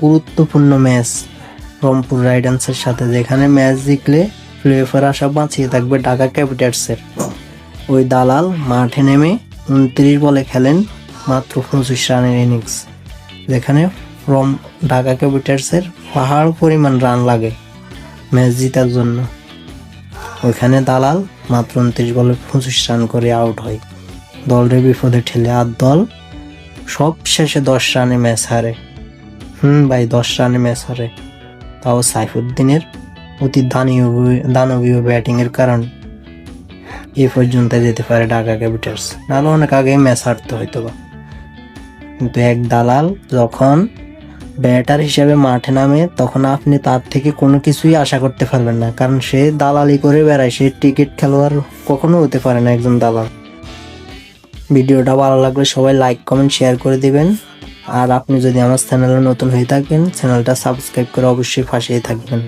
গুরুত্বপূর্ণ ম্যাচ রংপুর রাইডার্সের সাথে, যেখানে ম্যাচ জিতলে প্লে-অফের আশা বাঁচিয়ে থাকবে ঢাকা ক্যাপিটালসের। ওই দালাল মাঠে নেমে 29 বলে খেলেন মাত্র 25 রানের ইনিংস, যেখানে ঢাকা ক্যাপিটালসের পাহাড় পরিমাণ রান লাগে ম্যাচ জিতার জন্য। ওইখানে দালাল মাত্র 29 বলে 25 রান করে আউট হয়, দলের বিপদে ঠেলে। আর দল সব শেষে 10 রানে ম্যাচ হারে। ভাই 10 রানে ম্যাচ হারে, তাও সাইফুদ্দিনের অতি দানবীয় ব্যাটিংয়ের কারণে এই পর্যন্ত যেতে পারে ঢাকা ক্যাপিটালস, নাহলে অনেক আগেই ম্যাচ হারতে হয়তো বা। কিন্তু এক দালাল যখন ব্যাটার হিসেবে মাঠে নামে, তখন আপনি তার থেকে কোনো কিছুই আশা করতে পারবেন না, কারণ সে দালালি করে বেড়ায়, সে টিকিট খেলোয়াড় কখনো হতে পারে না একজন দালাল। ভিডিওটা ভালো লাগলে সবাই লাইক কমেন্ট শেয়ার করে দিবেন। আর আপনি যদি আমার চ্যানেলে নতুন হয়ে থাকেন, চ্যানেলটা সাবস্ক্রাইব করে অবশ্যই পাশেই থাকবেন।